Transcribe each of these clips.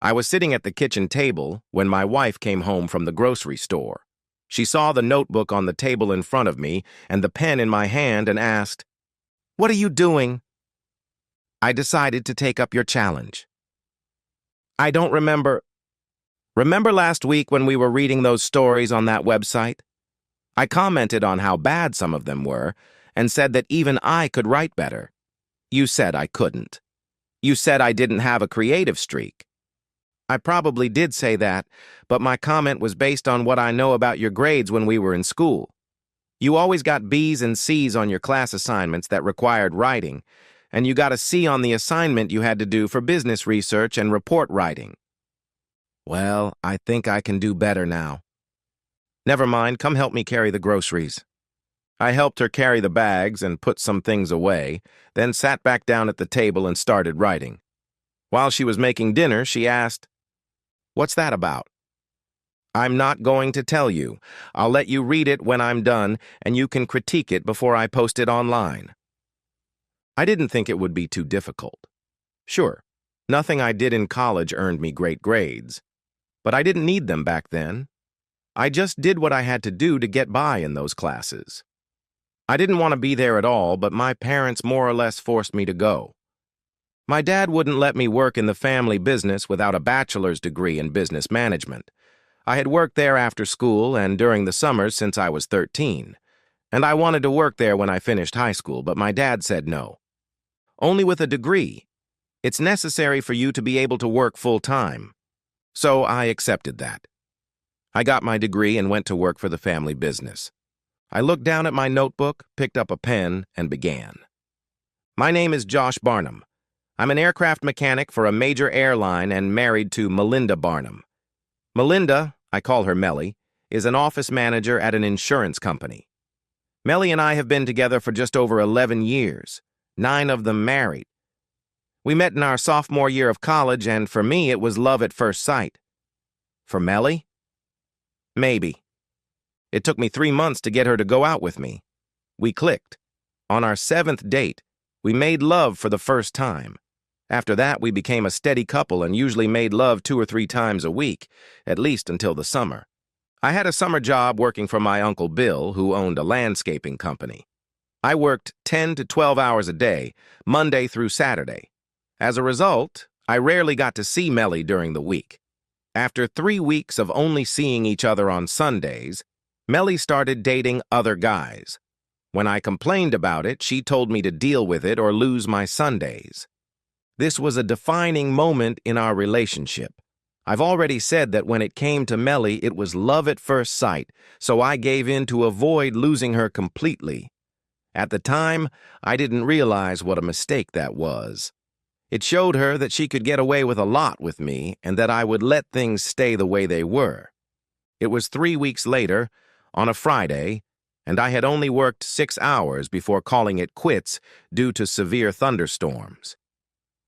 I was sitting at the kitchen table when my wife came home from the grocery store. She saw the notebook on the table in front of me and the pen in my hand and asked, "What are you doing?" I decided to take up your challenge. I don't remember. Remember last week when we were reading those stories on that website? I commented on how bad some of them were and said that even I could write better. You said I couldn't. You said I didn't have a creative streak. I probably did say that, but my comment was based on what I know about your grades when we were in school. You always got B's and C's on your class assignments that required writing, and you got a C on the assignment you had to do for business research and report writing. Well, I think I can do better now. Never mind, come help me carry the groceries. I helped her carry the bags and put some things away, then sat back down at the table and started writing. While she was making dinner, she asked, "What's that about?" I'm not going to tell you. I'll let you read it when I'm done, and you can critique it before I post it online. I didn't think it would be too difficult. Sure, nothing I did in college earned me great grades, but I didn't need them back then. I just did what I had to do to get by in those classes. I didn't want to be there at all, but my parents more or less forced me to go. My dad wouldn't let me work in the family business without a bachelor's degree in business management. I had worked there after school and during the summers since I was 13, and I wanted to work there when I finished high school, but my dad said no. Only with a degree. It's necessary for you to be able to work full-time. So I accepted that. I got my degree and went to work for the family business. I looked down at my notebook, picked up a pen, and began. My name is Josh Barnum. I'm an aircraft mechanic for a major airline and married to Melinda Barnum. Melinda, I call her Melly, is an office manager at an insurance company. Melly and I have been together for just over 11 years, 9 of them married. We met in our sophomore year of college, and for me it was love at first sight. For Melly? Maybe. It took me 3 months to get her to go out with me. We clicked. On our 7th date, we made love for the first time. After that, we became a steady couple and usually made love 2 or 3 times a week, at least until the summer. I had a summer job working for my Uncle Bill, who owned a landscaping company. I worked 10 to 12 hours a day, Monday through Saturday. As a result, I rarely got to see Melly during the week. After 3 weeks of only seeing each other on Sundays, Melly started dating other guys. When I complained about it, she told me to deal with it or lose my Sundays. This was a defining moment in our relationship. I've already said that when it came to Melly, it was love at first sight, so I gave in to avoid losing her completely. At the time, I didn't realize what a mistake that was. It showed her that she could get away with a lot with me and that I would let things stay the way they were. It was 3 weeks later, on a Friday, and I had only worked 6 hours before calling it quits due to severe thunderstorms.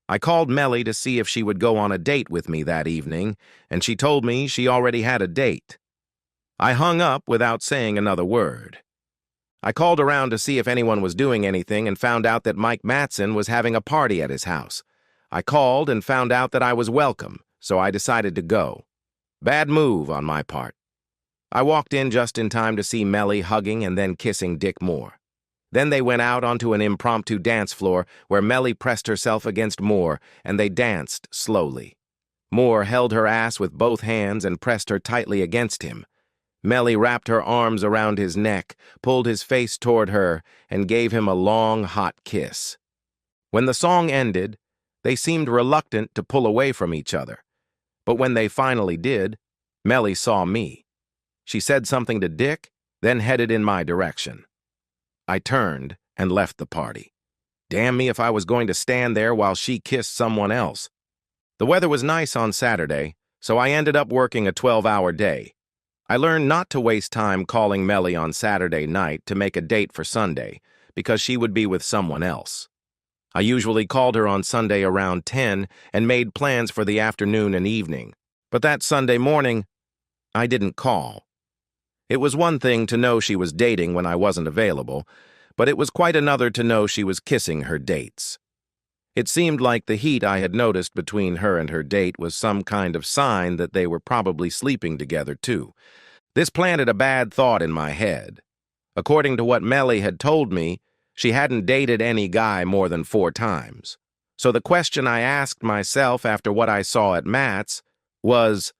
I called Melly to see if she would go on a date with me that evening, and she told me she already had a date. I hung up without saying another word. I called around to see if anyone was doing anything and found out that Mike Matson was having a party at his house. I called and found out that I was welcome, so I decided to go. Bad move on my part. I walked in just in time to see Melly hugging and then kissing Dick Moore. Then they went out onto an impromptu dance floor where Melly pressed herself against Moore, and they danced slowly. Moore held her ass with both hands and pressed her tightly against him. Melly wrapped her arms around his neck, pulled his face toward her, and gave him a long, hot kiss. When the song ended, they seemed reluctant to pull away from each other. But when they finally did, Melly saw me. She said something to Dick, then headed in my direction. I turned and left the party. Damn me if I was going to stand there while she kissed someone else. The weather was nice on Saturday, so I ended up working a 12-hour day. I learned not to waste time calling Melly on Saturday night to make a date for Sunday, because she would be with someone else. I usually called her on Sunday around 10 and made plans for the afternoon and evening. But that Sunday morning, I didn't call. It was one thing to know she was dating when I wasn't available, but it was quite another to know she was kissing her dates. It seemed like the heat I had noticed between her and her date was some kind of sign that they were probably sleeping together, too. This planted a bad thought in my head. According to what Melly had told me, she hadn't dated any guy more than 4 times. So the question I asked myself after what I saw at Matt's was,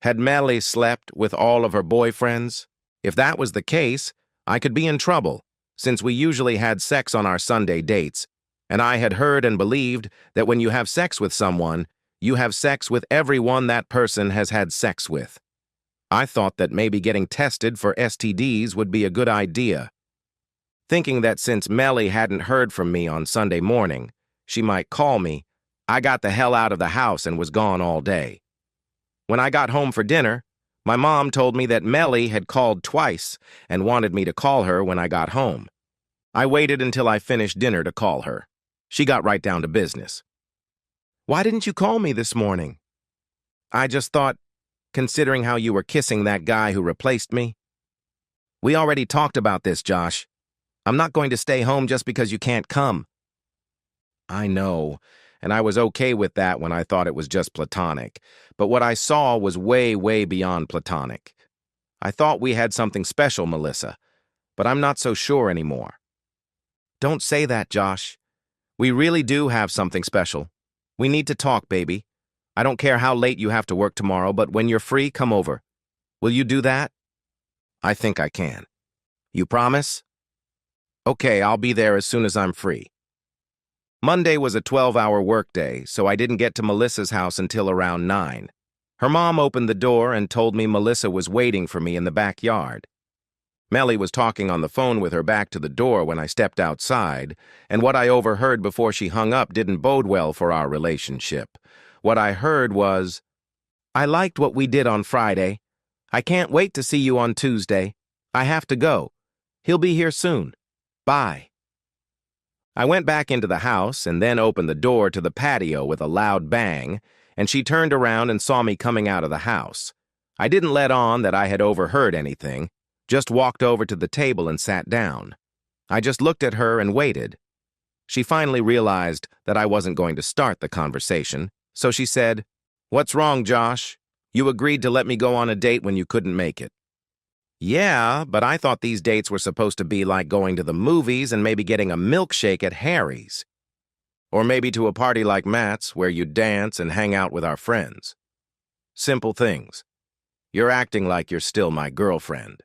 had Melly slept with all of her boyfriends? If that was the case, I could be in trouble, since we usually had sex on our Sunday dates, and I had heard and believed that when you have sex with someone, you have sex with everyone that person has had sex with. I thought that maybe getting tested for STDs would be a good idea. Thinking that since Melly hadn't heard from me on Sunday morning, she might call me, I got the hell out of the house and was gone all day. When I got home for dinner, my mom told me that Melly had called twice and wanted me to call her when I got home. I waited until I finished dinner to call her. She got right down to business. Why didn't you call me this morning? I just thought, considering how you were kissing that guy who replaced me. We already talked about this, Josh. I'm not going to stay home just because you can't come. I know, and I was okay with that when I thought it was just platonic, but what I saw was way, way beyond platonic. I thought we had something special, Melissa, but I'm not so sure anymore. Don't say that, Josh. We really do have something special. We need to talk, baby. I don't care how late you have to work tomorrow, but when you're free, come over. Will you do that? I think I can. You promise? Okay, I'll be there as soon as I'm free. Monday was a 12-hour workday, so I didn't get to Melissa's house until around 9. Her mom opened the door and told me Melissa was waiting for me in the backyard. Melly was talking on the phone with her back to the door when I stepped outside, and what I overheard before she hung up didn't bode well for our relationship. What I heard was, I liked what we did on Friday. I can't wait to see you on Tuesday. I have to go. He'll be here soon. Bye. I went back into the house and then opened the door to the patio with a loud bang, and she turned around and saw me coming out of the house. I didn't let on that I had overheard anything, just walked over to the table and sat down. I just looked at her and waited. She finally realized that I wasn't going to start the conversation, so she said, "What's wrong, Josh? You agreed to let me go on a date when you couldn't make it." Yeah, but I thought these dates were supposed to be like going to the movies and maybe getting a milkshake at Harry's. Or maybe to a party like Matt's where you dance and hang out with our friends. Simple things. You're acting like you're still my girlfriend.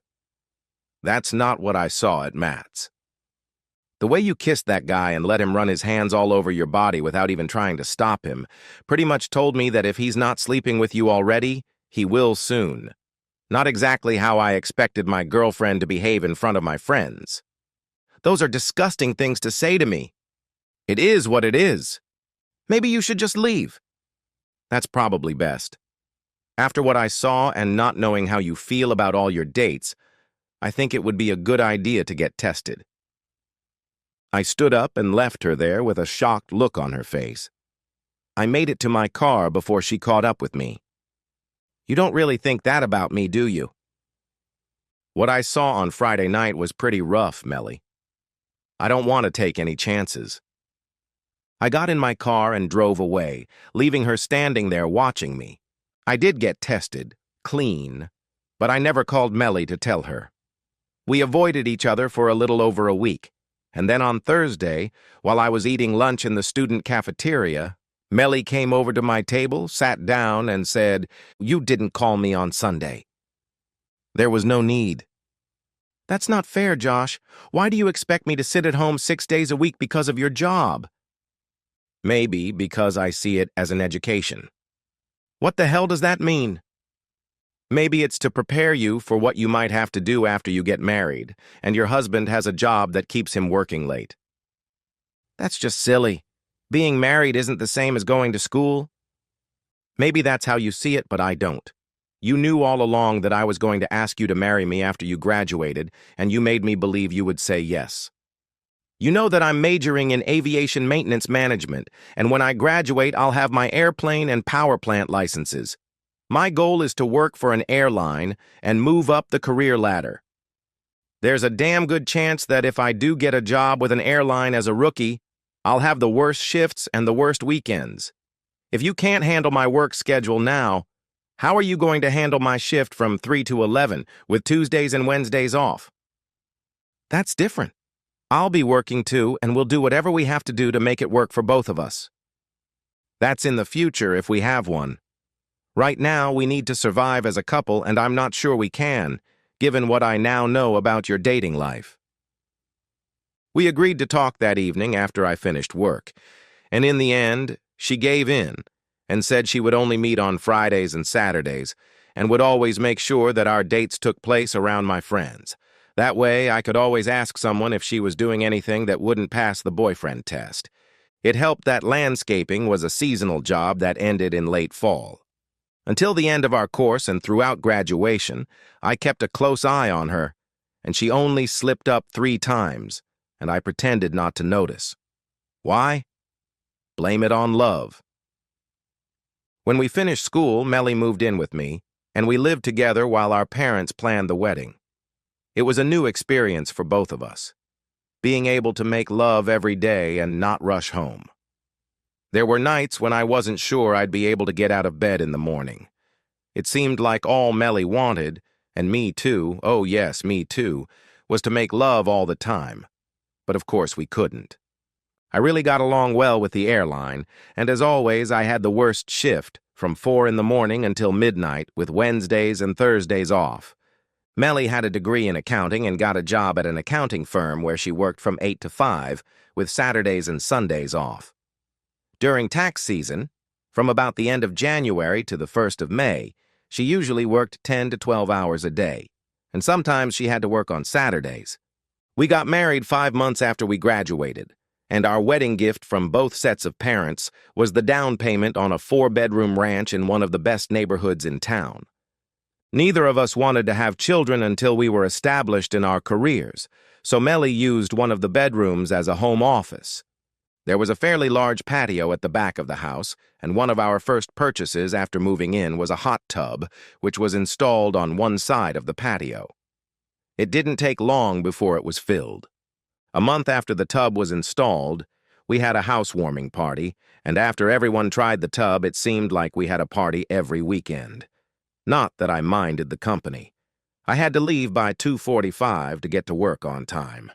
That's not what I saw at Matt's. The way you kissed that guy and let him run his hands all over your body without even trying to stop him pretty much told me that if he's not sleeping with you already, he will soon. Not exactly how I expected my girlfriend to behave in front of my friends. Those are disgusting things to say to me. It is what it is. Maybe you should just leave. That's probably best. After what I saw and not knowing how you feel about all your dates, I think it would be a good idea to get tested. I stood up and left her there with a shocked look on her face. I made it to my car before she caught up with me. You don't really think that about me, do you? What I saw on Friday night was pretty rough, Melly. I don't want to take any chances. I got in my car and drove away, leaving her standing there watching me. I did get tested, clean, but I never called Melly to tell her. We avoided each other for a little over a week, and then on Thursday, while I was eating lunch in the student cafeteria, Melly came over to my table, sat down, and said, "You didn't call me on Sunday." There was no need. That's not fair, Josh. Why do you expect me to sit at home 6 days a week because of your job? Maybe because I see it as an education. What the hell does that mean? Maybe it's to prepare you for what you might have to do after you get married, and your husband has a job that keeps him working late. That's just silly. Being married isn't the same as going to school. Maybe that's how you see it, but I don't. You knew all along that I was going to ask you to marry me after you graduated, and you made me believe you would say yes. You know that I'm majoring in aviation maintenance management, and when I graduate, I'll have my airplane and power plant licenses. My goal is to work for an airline and move up the career ladder. There's a damn good chance that if I do get a job with an airline as a rookie, I'll have the worst shifts and the worst weekends. If you can't handle my work schedule now, how are you going to handle my shift from 3 to 11 with Tuesdays and Wednesdays off? That's different. I'll be working too, and we'll do whatever we have to do to make it work for both of us. That's in the future if we have one. Right now, we need to survive as a couple, and I'm not sure we can, given what I now know about your dating life. We agreed to talk that evening after I finished work, and in the end, she gave in and said she would only meet on Fridays and Saturdays and would always make sure that our dates took place around my friends. That way, I could always ask someone if she was doing anything that wouldn't pass the boyfriend test. It helped that landscaping was a seasonal job that ended in late fall. Until the end of our course and throughout graduation, I kept a close eye on her, and she only slipped up 3 times, and I pretended not to notice. Why? Blame it on love. When we finished school, Melly moved in with me, and we lived together while our parents planned the wedding. It was a new experience for both of us, being able to make love every day and not rush home. There were nights when I wasn't sure I'd be able to get out of bed in the morning. It seemed like all Melly wanted, and me too, oh yes, me too, was to make love all the time. But of course we couldn't. I really got along well with the airline, and as always I had the worst shift, from 4 in the morning until midnight, with Wednesdays and Thursdays off. Melly had a degree in accounting and got a job at an accounting firm where she worked from 8 to 5, with Saturdays and Sundays off. During tax season, from about the end of January to the 1st of May, she usually worked 10 to 12 hours a day, and sometimes she had to work on Saturdays. We got married 5 months after we graduated, and our wedding gift from both sets of parents was the down payment on a 4-bedroom ranch in one of the best neighborhoods in town. Neither of us wanted to have children until we were established in our careers, so Melly used one of the bedrooms as a home office. There was a fairly large patio at the back of the house, and one of our first purchases after moving in was a hot tub, which was installed on one side of the patio. It didn't take long before it was filled. A month after the tub was installed, we had a housewarming party, and after everyone tried the tub, it seemed like we had a party every weekend. Not that I minded the company. I had to leave by 2:45 to get to work on time.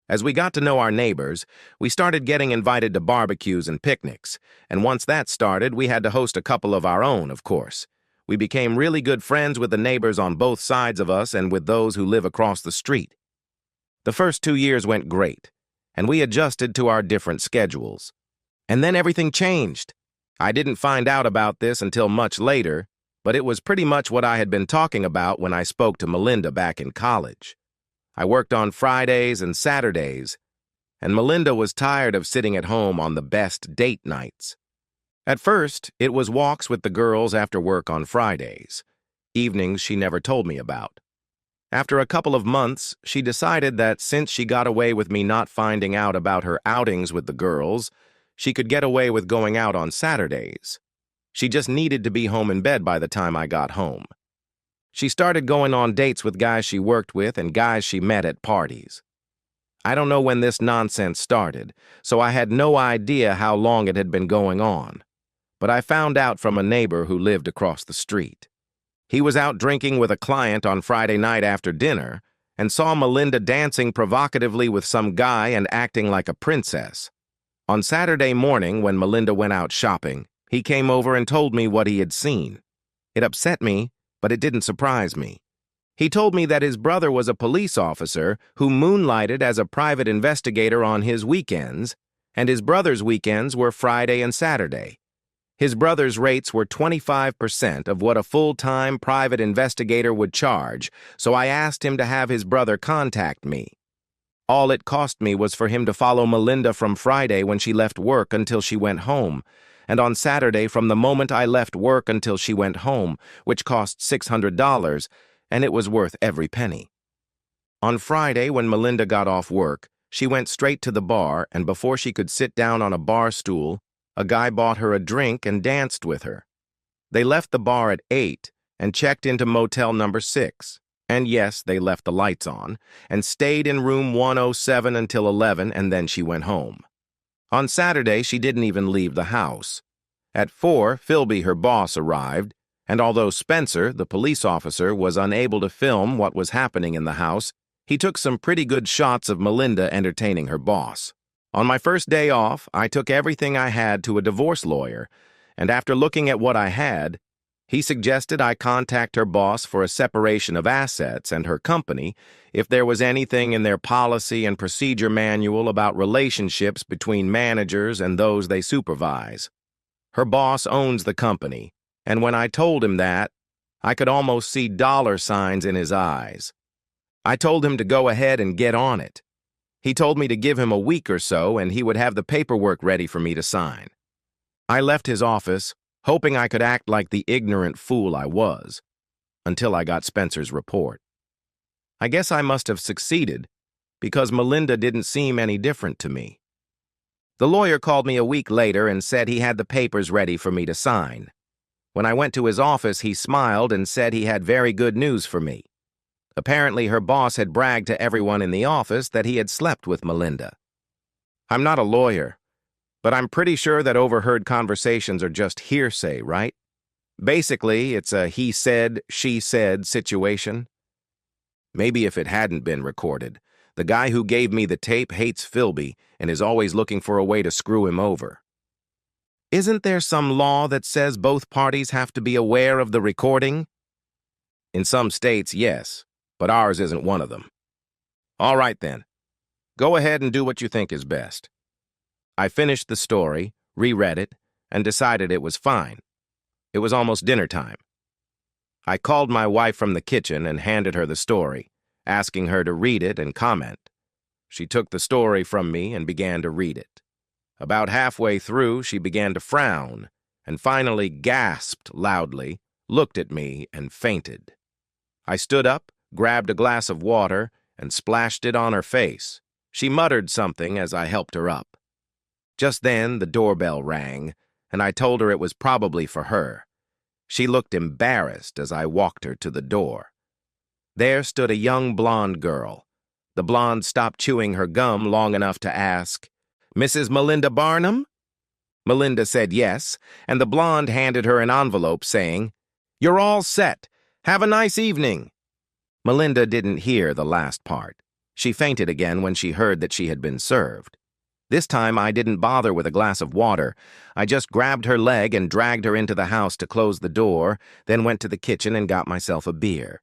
As we got to know our neighbors, we started getting invited to barbecues and picnics, and once that started, we had to host a couple of our own, of course. We became really good friends with the neighbors on both sides of us and with those who live across the street. The first 2 years went great, and we adjusted to our different schedules. And then everything changed. I didn't find out about this until much later, but it was pretty much what I had been talking about when I spoke to Melinda back in college. I worked on Fridays and Saturdays, and Melinda was tired of sitting at home on the best date nights. At first, it was walks with the girls after work on Fridays, evenings she never told me about. After a couple of months, she decided that since she got away with me not finding out about her outings with the girls, she could get away with going out on Saturdays. She just needed to be home in bed by the time I got home. She started going on dates with guys she worked with and guys she met at parties. I don't know when this nonsense started, so I had no idea how long it had been going on. But I found out from a neighbor who lived across the street. He was out drinking with a client on Friday night after dinner and saw Melinda dancing provocatively with some guy and acting like a princess. On Saturday morning, when Melinda went out shopping, he came over and told me what he had seen. It upset me, but it didn't surprise me. He told me that his brother was a police officer who moonlighted as a private investigator on his weekends, and his brother's weekends were Friday and Saturday. His brother's rates were 25% of what a full-time private investigator would charge, so I asked him to have his brother contact me. All it cost me was for him to follow Melinda from Friday when she left work until she went home, and on Saturday from the moment I left work until she went home, which cost $600, and it was worth every penny. On Friday, when Melinda got off work, she went straight to the bar, and before she could sit down on a bar stool, a guy bought her a drink and danced with her. They left the bar at 8 and checked into motel number 6. And yes, they left the lights on, and stayed in room 107 until 11, and then she went home. On Saturday, she didn't even leave the house. At 4, Philby, her boss, arrived, and although Spencer, the police officer, was unable to film what was happening in the house, he took some pretty good shots of Melinda entertaining her boss. On my first day off, I took everything I had to a divorce lawyer, and after looking at what I had, he suggested I contact her boss for a separation of assets and her company if there was anything in their policy and procedure manual about relationships between managers and those they supervise. Her boss owns the company, and when I told him that, I could almost see dollar signs in his eyes. I told him to go ahead and get on it. He told me to give him a week or so and he would have the paperwork ready for me to sign. I left his office, hoping I could act like the ignorant fool I was, until I got Spencer's report. I guess I must have succeeded, because Melinda didn't seem any different to me. The lawyer called me a week later and said he had the papers ready for me to sign. When I went to his office, he smiled and said he had very good news for me. Apparently, her boss had bragged to everyone in the office that he had slept with Melinda. I'm not a lawyer, but I'm pretty sure that overheard conversations are just hearsay, right? Basically, it's a he said, she said situation. Maybe if it hadn't been recorded, the guy who gave me the tape hates Philby and is always looking for a way to screw him over. Isn't there some law that says both parties have to be aware of the recording? In some states, yes, but ours isn't one of them. All right then, go ahead and do what you think is best. I finished the story, reread it, and decided it was fine. It was almost dinner time. I called my wife from the kitchen and handed her the story, asking her to read it and comment. She took the story from me and began to read it. About halfway through, she began to frown, and finally gasped loudly, looked at me, and fainted. I stood up, grabbed a glass of water, and splashed it on her face. She muttered something as I helped her up. Just then, the doorbell rang, and I told her it was probably for her. She looked embarrassed as I walked her to the door. There stood a young blonde girl. The blonde stopped chewing her gum long enough to ask, "Mrs. Melinda Barnum?" Melinda said yes, and the blonde handed her an envelope saying, "You're all set. Have a nice evening." Melinda didn't hear the last part. She fainted again when she heard that she had been served. This time I didn't bother with a glass of water. I just grabbed her leg and dragged her into the house to close the door, then went to the kitchen and got myself a beer.